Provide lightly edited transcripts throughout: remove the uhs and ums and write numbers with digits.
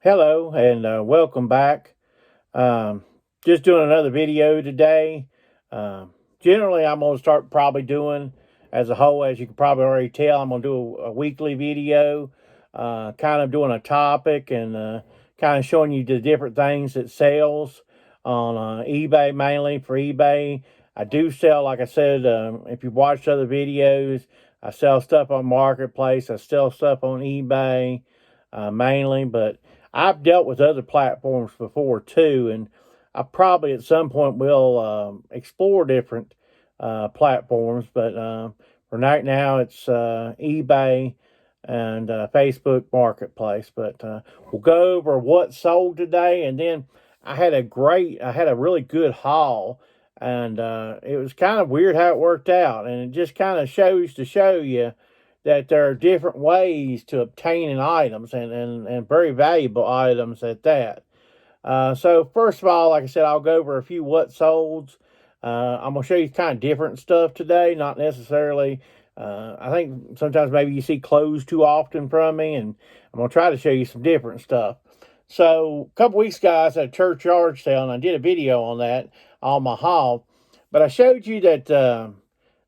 Hello and welcome back. Um, just doing another video today. Generally, I'm going to start probably doing as a whole, as you can probably already tell, I'm going to do a weekly video, kind of doing a topic and kind of showing you the different things that sells on eBay, mainly for eBay. I do sell, like I said, if you've watched other videos, I sell stuff on Marketplace, I sell stuff on eBay mainly, but I've dealt with other platforms before too, and I probably at some point will explore different platforms. But for right now, it's eBay and Facebook Marketplace. But we'll go over what sold today, and then I had a really good haul, and it was kind of weird how it worked out, and it just kind of shows to show you that there are different ways to obtaining items and very valuable items at that. So first of all, like I said, I'll go over a few what solds. I'm gonna show you kind of different stuff today, not necessarily. I think sometimes maybe you see clothes too often from me, and I'm gonna try to show you some different stuff. So a couple weeks ago, I was at a church yard sale, and I did a video on that on my haul. But I showed you that.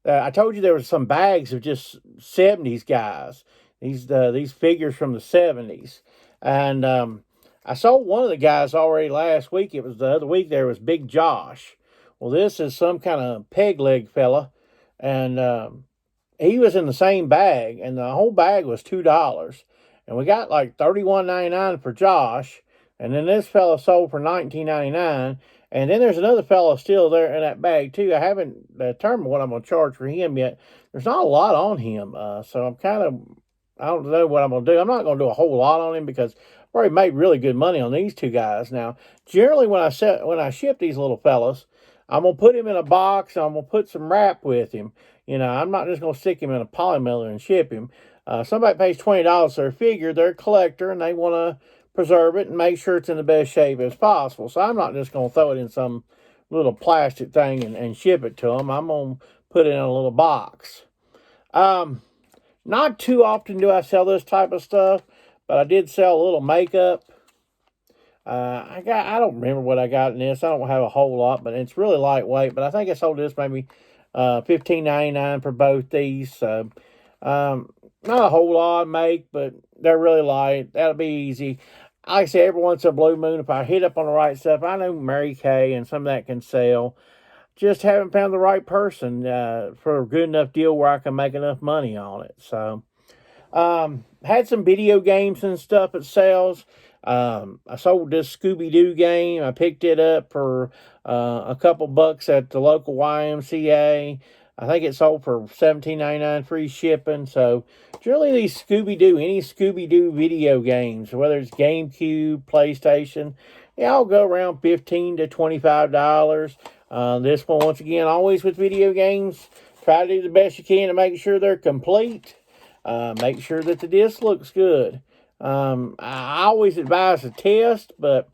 I told you there was some bags of just 70s guys. These figures from the 70s, and I sold one of the guys already last week. It was the other week. There was Big Josh. Well, this is some kind of peg leg fella, and he was in the same bag, and the whole bag was $2, and we got like $31.99 for Josh, and then this fella sold for $19.99. And then there's another fellow still there in that bag too. I haven't determined what I'm going to charge for him yet. There's not a lot on him, so I don't know what I'm going to do. I'm not going to do a whole lot on him because I've already made really good money on these two guys. Now, generally when I ship these little fellas, I'm going to put him in a box and I'm going to put some wrap with him. I'm not just going to stick him in a polymailer and ship him. Somebody pays $20 for a figure, they're a collector and they want to preserve it and make sure it's in the best shape as possible. So I'm not just going to throw it in some little plastic thing and ship it to them. I'm going to put it in a little box. Not too often do I sell this type of stuff, but I did sell a little makeup. I don't remember what I got in this. I don't have a whole lot, but it's really lightweight. But I think I sold this maybe $15.99 for both these. So not a whole lot of make, but they're really light. That'll be easy. Like I say, every once in a blue moon, if I hit up on the right stuff, I know Mary Kay and some of that can sell. Just haven't found the right person for a good enough deal where I can make enough money on it. So, had some video games and stuff at sales. I sold this Scooby-Doo game. I picked it up for a couple bucks at the local YMCA. I think it sold for $17.99 free shipping. So generally these any Scooby-Doo video games, whether it's GameCube, PlayStation, I'll go around $15 to $25. This one, once again, always with video games, try to do the best you can to make sure they're complete. Make sure that the disc looks good. I always advise a test, but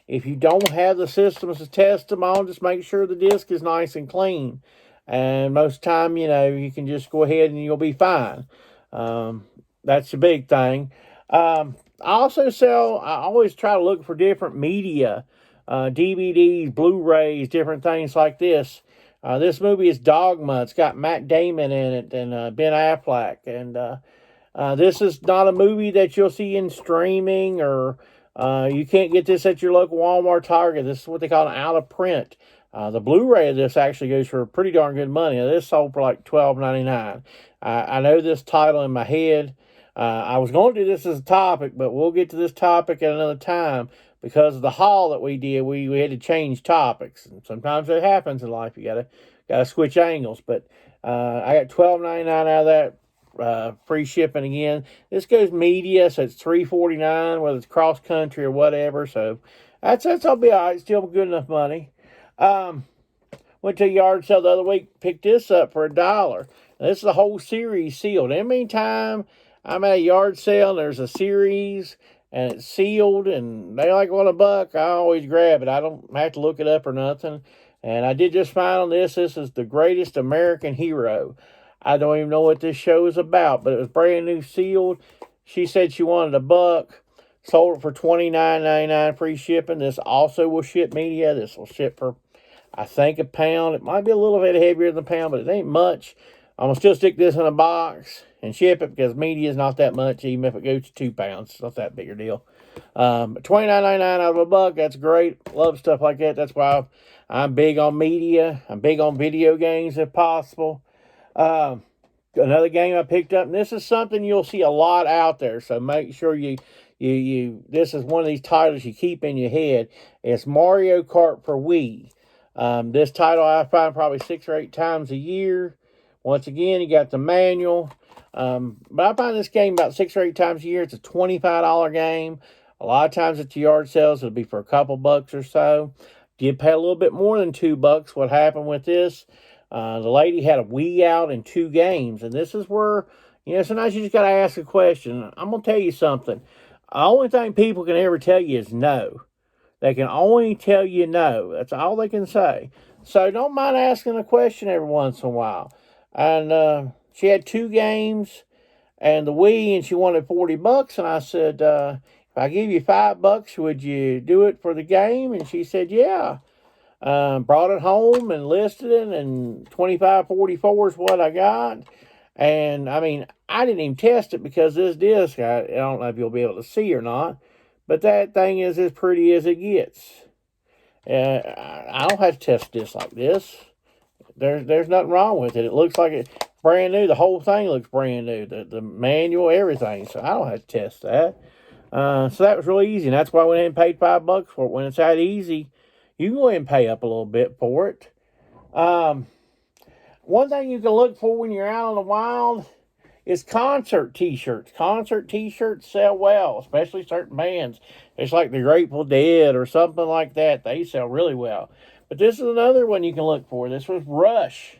if you don't have the systems to test them on, just make sure the disc is nice and clean. And most time, you can just go ahead and you'll be fine. That's the big thing. I always try to look for different media, DVDs, Blu-rays, different things like this. This movie is Dogma. It's got Matt Damon in it and Ben Affleck. And this is not a movie that you'll see in streaming or you can't get this at your local Walmart, Target. This is what they call an out of print. The Blu-ray of this actually goes for pretty darn good money. Now, this sold for like $12.99. I know this title in my head. I was going to do this as a topic, but we'll get to this topic at another time because of the haul that we did. We had to change topics, and sometimes it happens in life. You gotta switch angles. But I got $12.99 out of that. Free shipping again. This goes media, so it's $3.49, whether it's cross country or whatever. So that's I'll be all right. Still good enough money. Went to a yard sale the other week, picked this up for $1. Now, this is the whole series sealed. Every time I'm at a yard sale and there's a series and it's sealed and they like $1, I always grab it. I don't have to look it up or nothing. And I did just fine on this. This is The Greatest American Hero. I don't even know what this show is about, but it was brand new sealed. She said she wanted $1. Sold it for $29.99 free shipping. This also will ship media. This will ship for, I think, £1. It might be a little bit heavier than £1, but it ain't much. I'm going to still stick this in a box and ship it because media is not that much, even if it goes to 2 pounds. It's not that big a deal. But $29.99 out of $1, that's great. Love stuff like that. That's why I'm big on media. I'm big on video games if possible. Another game I picked up, and this is something you'll see a lot out there, so make sure you this is one of these titles you keep in your head. It's Mario Kart for Wii. This title I find probably 6 or 8 times a year. Once again, you got the manual. But I find this game about 6 or 8 times a year. It's a $25 game. A lot of times at the yard sales, it'll be for a couple bucks or so. Did pay a little bit more than $2. What happened with this? The lady had a Wii out in 2 games. And this is where, sometimes you just got to ask a question. I'm going to tell you something. The only thing people can ever tell you is no. They can only tell you no. That's all they can say. So don't mind asking a question every once in a while. And she had 2 games and the Wii, and she wanted $40. And I said, if I give you $5, would you do it for the game? And she said, yeah. Brought it home and listed it, and $25.44 is what I got. And I mean, I didn't even test it because this disc, I don't know if you'll be able to see or not, but that thing is as pretty as it gets. I don't have to test this like this. There's nothing wrong with it. It looks like it's brand new. The whole thing looks brand new. The manual, everything. So I don't have to test that. So that was really easy. And that's why I went ahead and paid $5 for it. When it's that easy, you can go ahead and pay up a little bit for it. One thing you can look for when you're out in the wild is concert t-shirts. Concert t-shirts sell well, especially certain bands. It's like the Grateful Dead or something like that. They sell really well. But this is another one you can look for. This was Rush.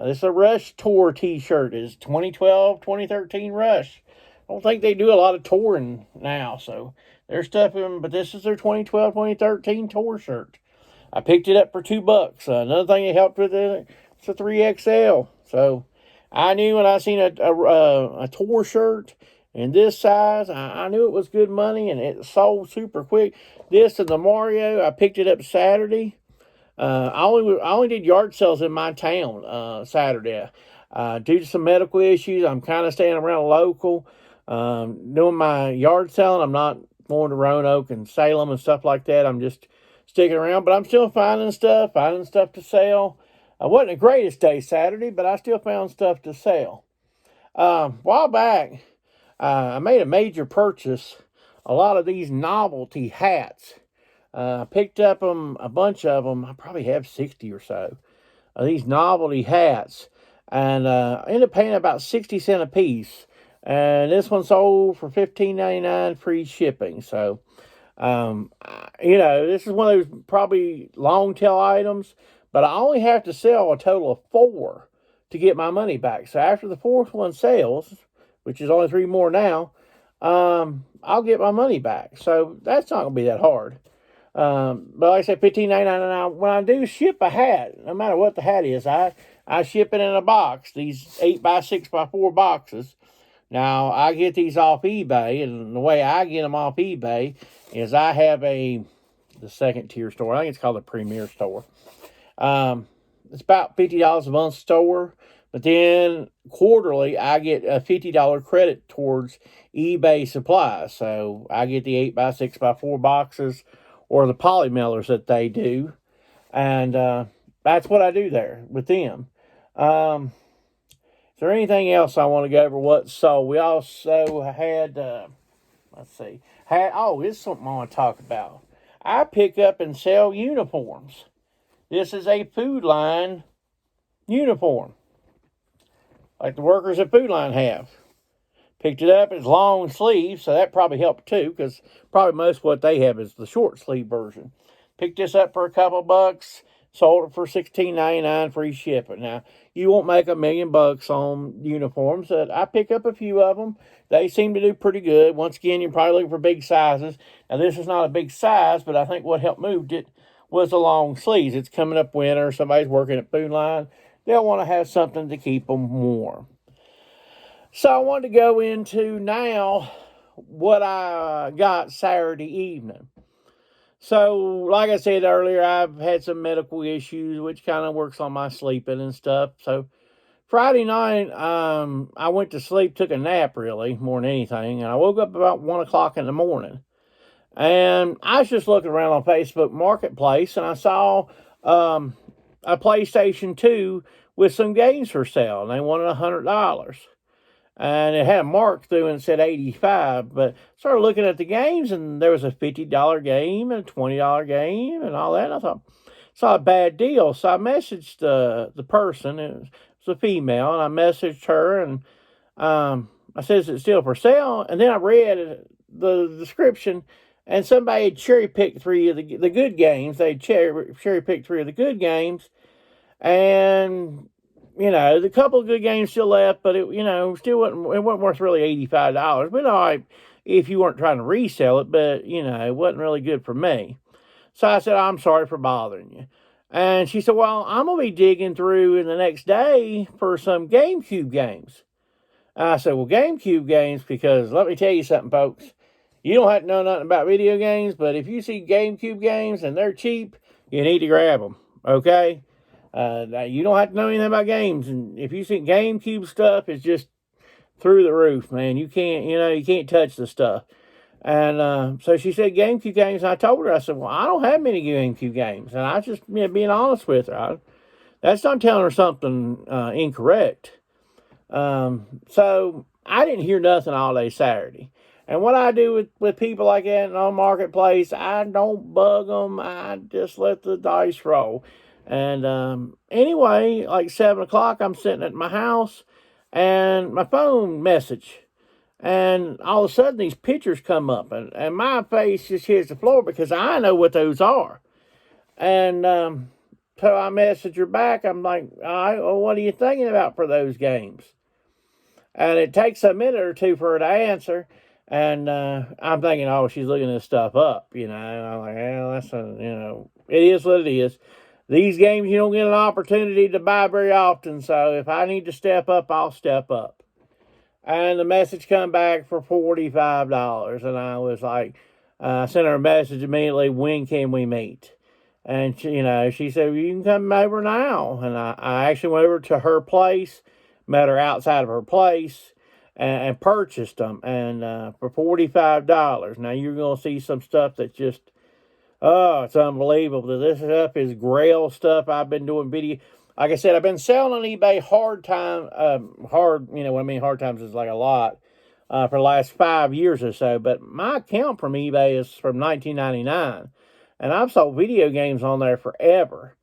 This is a Rush tour t-shirt. It's 2012, 2013 Rush. I don't think they do a lot of touring now, so there's stuff in, but this is their 2012, 2013 tour shirt. I picked it up for $2. Another thing it helped with it, it's a 3XL. So I knew when I seen a tour shirt in this size, I knew it was good money, and it sold super quick. This and the Mario, I picked it up Saturday. I only did yard sales in my town Saturday. Due to some medical issues, I'm kind of staying around local. Doing my yard selling. I'm not going to Roanoke and Salem and stuff like that. I'm just sticking around, but I'm still finding stuff to sell. It wasn't the greatest day Saturday, but I still found stuff to sell. A while back, I made a major purchase. A lot of these novelty hats. I picked up a bunch of them. I probably have 60 or so of these novelty hats, and I ended up paying about 60 cents a piece. And this one sold for $15.99 free shipping. So, this is one of those probably long tail items, but I only have to sell a total of 4 to get my money back. So after the 4th one sells, which is only 3 more now, I'll get my money back. So that's not going to be that hard. But like I said, $15.99. When I do ship a hat, no matter what the hat is, I ship it in a box, these 8x6x4 boxes. Now, I get these off eBay, and the way I get them off eBay is I have the second tier store. I think it's called the Premier store. It's about $50 a month store, but then quarterly, I get a $50 credit towards eBay supplies. So I get the 8x6x4 boxes or the poly mailers that they do, and that's what I do there with them. Is there anything else I want to go over what sold? We also had, this is something I want to talk about. I pick up and sell uniforms. This is a Food Line uniform, like the workers at Food Line have. Picked it up, it's long sleeves, so that probably helped too, because probably most of what they have is the short sleeve version. Picked this up for a couple bucks. Sold it for $16.99 free shipping. Now, you won't make $1 million on uniforms. I pick up a few of them. They seem to do pretty good. Once again, you're probably looking for big sizes. Now, this is not a big size, but I think what helped move it was the long sleeves. It's coming up winter. Somebody's working at Food Line. They'll want to have something to keep them warm. So I wanted to go into now what I got Saturday evening. So, like I said earlier, I've had some medical issues, which kind of works on my sleeping and stuff. So, Friday night, I went to sleep, took a nap really, more than anything, and I woke up about 1 o'clock in the morning. And I was just looking around on Facebook Marketplace, and I saw a PlayStation 2 with some games for sale, and they wanted $100. And it had a mark through and said 85, but started looking at the games, and there was a $50 game and a $20 game and all that. And I thought, it's not a bad deal. So I messaged the person, it was a female, and I messaged her, and I said, is it still for sale? And then I read the description, and somebody had cherry-picked three of the good games. They cherry-picked three of the good games, and the couple of good games still left, but it wasn't worth really $85. But all right, if you weren't trying to resell it, but it wasn't really good for me. So I said, I'm sorry for bothering you. And she said, well, I'm gonna be digging through in the next day for some GameCube games. And I said, well, GameCube games, because let me tell you something, folks. You don't have to know nothing about video games, but if you see GameCube games and they're cheap, you need to grab them. Okay. You don't have to know anything about games, and if you see GameCube stuff, it's just through the roof, man. You can't touch the stuff. And so she said GameCube games, and I told her, I said, well, I don't have many GameCube games, and I just being honest with her. That's not telling her something incorrect. So I didn't hear nothing all day Saturday. And what I do with people like that on Marketplace, I don't bug them. I just let the dice roll. And anyway, like 7 o'clock, I'm sitting at my house, and my phone message. And all of a sudden, these pictures come up, and my face just hits the floor because I know what those are. And so I message her back. I'm like, all right, well, what are you thinking about for those games? And it takes a minute or two for her to answer. And I'm thinking, oh, she's looking this stuff up, I'm like, well, it is what it is. These games, you don't get an opportunity to buy very often, so if I need to step up, I'll step up. And the message come back for $45, and I was like, I sent her a message immediately, when can we meet? And she said, well, you can come over now. And I actually went over to her place, met her outside of her place, and purchased them, and for $45. Now you're going to see some stuff that's just, oh, it's unbelievable. This stuff is Grail stuff. I've been doing video. Like I said, I've been selling on eBay hard times is like a lot, for the last 5 years or so. But my account from eBay is from 1999. And I've sold video games on there forever.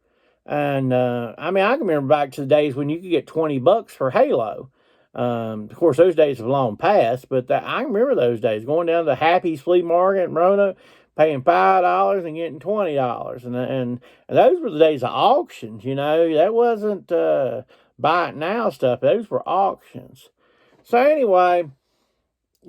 And, I can remember back to the days when you could get $20 for Halo. Of course, those days have long passed, but I remember those days, going down to Happy's Flea Market in Roanoke, paying $5 and getting $20. And those were the days of auctions, That wasn't buy it now stuff. Those were auctions. So anyway,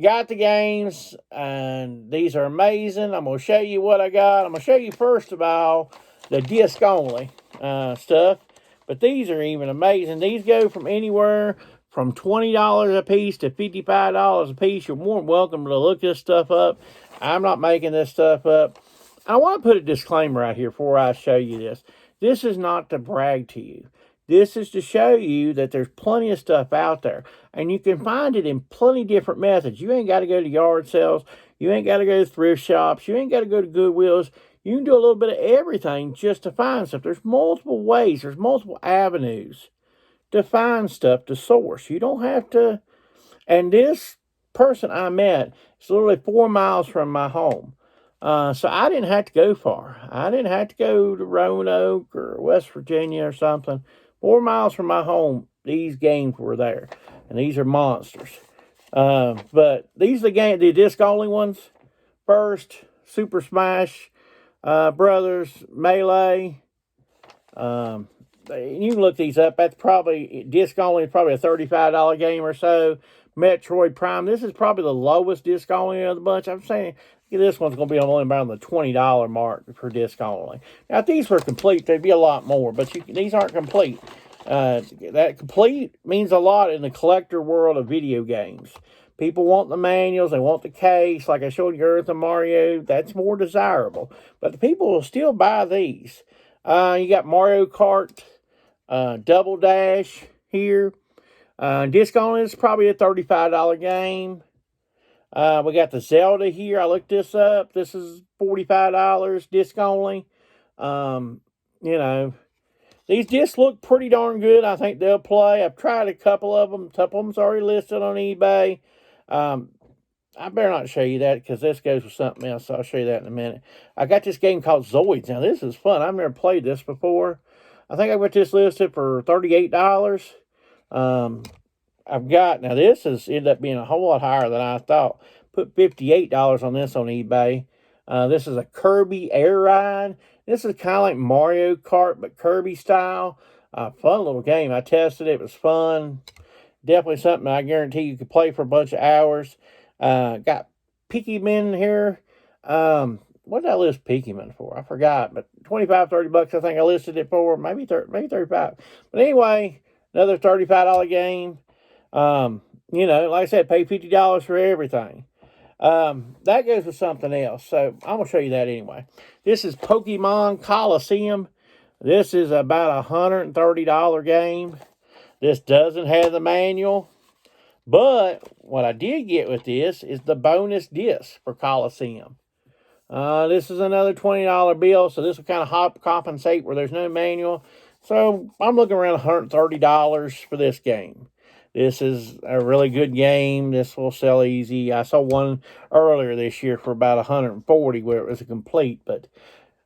got the games, and these are amazing. I'm going to show you what I got. I'm going to show you, first of all, the disc-only stuff. But these are even amazing. These go from anywhere from $20 a piece to $55 a piece. You're more than welcome to look this stuff up. I'm not making this stuff up. I want to put a disclaimer right here before I show you this. This is not to brag to you. This is to show you that there's plenty of stuff out there. And you can find it in plenty different methods. You ain't got to go to yard sales. You ain't got to go to thrift shops. You ain't got to go to Goodwills. You can do a little bit of everything just to find stuff. There's multiple ways. There's multiple avenues to find stuff to source. You don't have to. And this person I met is literally 4 miles from my home. So I didn't have to go far. I didn't have to go to Roanoke or West Virginia or something. 4 miles from my home, these games were there. And these are monsters. But these are the disc-only ones. First, Super Smash Brothers, Melee. You can look these up. That's probably, disc-only, probably a $35 game or so. Metroid Prime. This is probably the lowest disc-only of the bunch. I'm saying this one's going to be only around the $20 mark for disc-only. Now, if these were complete, there'd be a lot more, but these aren't complete. That complete means a lot in the collector world of video games. People want the manuals, they want the case, like I showed you Earth and Mario, that's more desirable. But the people will still buy these. You got Mario Kart Double Dash here. Disc on it is probably a $35 game. We got the Zelda here. I looked this up. This is $45 disc only. You know, these discs look pretty darn good. I think they'll play. I've tried a couple of them. A couple of them's already listed on eBay. I better not show you that because this goes with something else. So I'll show you that in a minute. I got this game called Zoids. Now, this is fun. I've never played this before. I think I got this listed for $38. I've got, now this has ended up being a whole lot higher than I thought. Put $58 on this on eBay. This is a Kirby Air Ride. This is kind of like Mario Kart, but Kirby style. Fun little game. I tested it. It was fun. Definitely something I guarantee you could play for a bunch of hours. Got Pikmin here. What did I list Pikmin for? I forgot, but 25, 30 bucks I think I listed it for. Maybe 35. But anyway, another $35 game. You know, like I said, pay $50 for everything. That goes with something else. So I'm going to show you that anyway. This is Pokemon Coliseum. This is about a $130 game. This doesn't have the manual. But what I did get with this is the bonus disc for Coliseum. This is another $20 bill. So this will kind of compensate where there's no manual. So I'm looking around $130 for this game. This is a really good game. This will sell easy. I saw one earlier this year for about $140 where it was a complete, but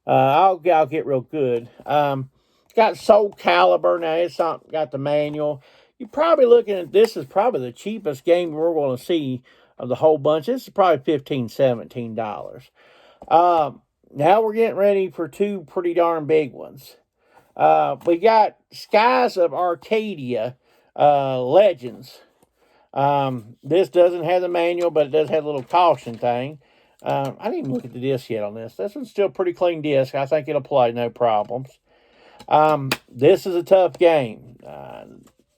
I'll get real good. Got Soul Calibur. Now, it's not got the manual. You're probably looking at this is probably the cheapest game we're going to see of the whole bunch. This is probably $15, $17. Now we're getting ready for two pretty darn big ones. We got Skies of Arcadia Legends. This doesn't have the manual, but it does have a little caution thing. I didn't even look at the disc yet on this. This one's still a pretty clean disc. I think it'll play, no problems. This is a tough game.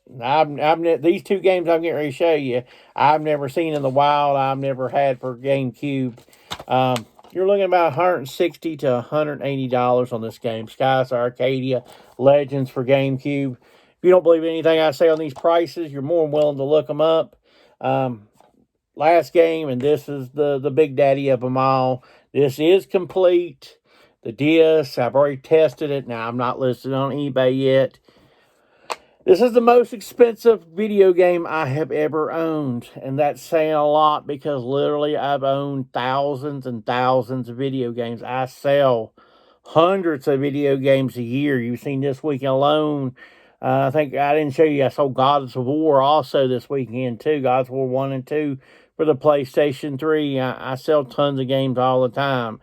These two games I'm getting ready to show you, I've never seen in the wild. I've never had for GameCube. You're looking at about $160 to $180 on this game. Skies Arcadia Legends for GameCube. If you don't believe anything I say on these prices, you're more than willing to look them up. Last game, and this is the big daddy of them all. This is complete. The disc, I've already tested it. Now, I'm not listed on eBay yet. This is the most expensive video game I have ever owned. And that's saying a lot because literally I've owned thousands and thousands of video games. I sell hundreds of video games a year. You've seen this weekend alone. I think I didn't show you. I sold Gods of War also this weekend too. Gods of War 1 and 2 for the PlayStation 3. I sell tons of games all the time.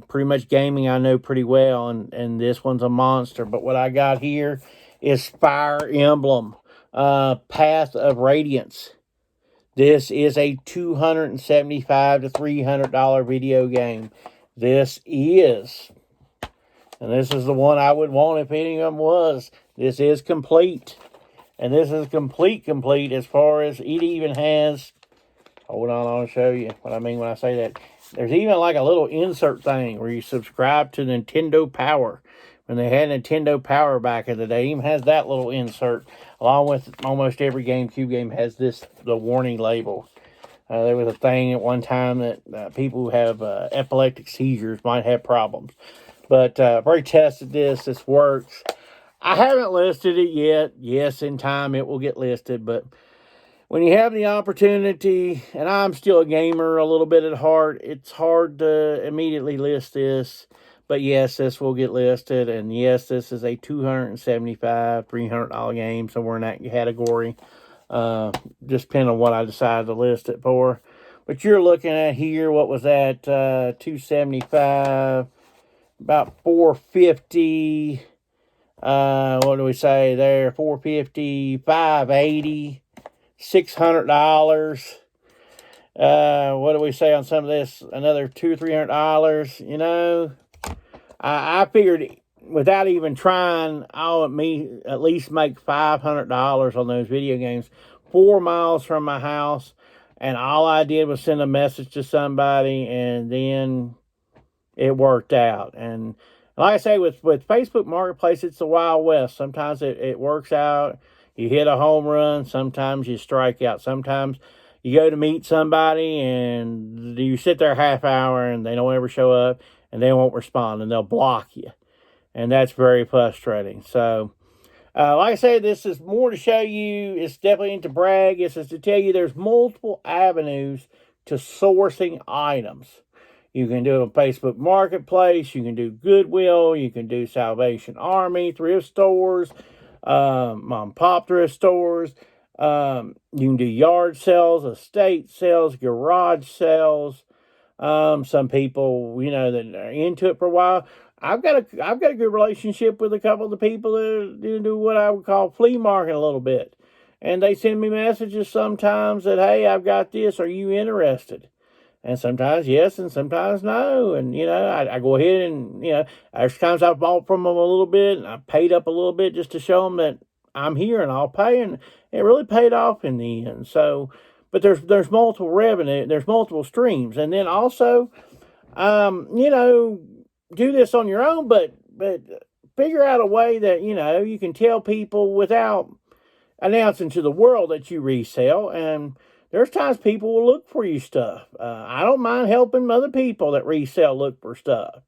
Pretty much gaming I know pretty well, and this one's a monster. But what I got here is Fire Emblem Path of Radiance. This is a $275 to $300 video game. This is, and this is the one I would want if any of them was. This is complete. And this is complete as far as it even has. Hold on, I'll show you what I mean when I say that. There's even like a little insert thing where you subscribe to Nintendo Power. When they had Nintendo Power back in the day, it even has that little insert. Along with almost every GameCube game has the warning label. There was a thing at one time that people who have epileptic seizures might have problems. But I've already tested this. This works. I haven't listed it yet. Yes, in time it will get listed. But when you have the opportunity, and I'm still a gamer a little bit at heart, it's hard to immediately list this. But yes, this will get listed. And yes, this is a $275, $300 game, somewhere in that category. Just depending on what I decide to list it for. But you're looking at here, what was that? $275, about $450. What do we say there? $450, $580, $600. What do we say on some of this? Another $200 or $300. You know, I figured without even trying, I'll at least make $500 on those video games. 4 miles from my house. and all I did was send a message to somebody, and then it worked out. And like I say, with Facebook Marketplace, it's the Wild West. Sometimes it works out. You hit a home run. Sometimes you strike out. Sometimes you go to meet somebody and you sit there a half hour and they don't ever show up and they won't respond and they'll block you. And that's very frustrating. So, like I say, this is more to show you. It's definitely into brag. It's just to tell you there's multiple avenues to sourcing items. You can do a Facebook Marketplace. You can do Goodwill. You can do Salvation Army, thrift stores, mom and pop thrift stores. You can do yard sales, estate sales, garage sales. Some people, that are into it for a while. I've got a good relationship with a couple of the people that do what I would call flea market a little bit. And they send me messages sometimes that, hey, I've got this. Are you interested? And sometimes yes, and sometimes no. And, I go ahead and, there's times I've bought from them a little bit and I paid up a little bit just to show them that I'm here and I'll pay. And it really paid off in the end. So, but there's multiple revenue, there's multiple streams. And then also, do this on your own, but figure out a way that, you can tell people without announcing to the world that you resell. And there's times people will look for you stuff. I don't mind helping other people that resell look for stuff.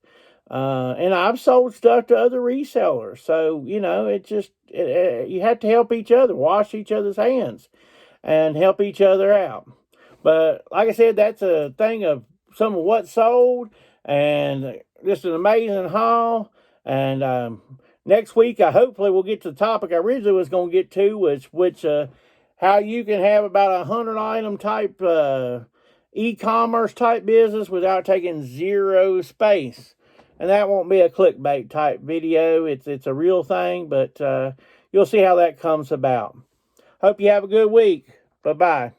And I've sold stuff to other resellers. So, it's just, you have to help each other, wash each other's hands, and help each other out. But like I said, that's a thing of some of what sold, and just an amazing haul. And next week, hopefully we'll get to the topic I originally was going to get to, which how you can have about 100 item type e-commerce type business without taking zero space. And that won't be a clickbait type video. It's a real thing, but you'll see how that comes about. Hope you have a good week. Bye-bye.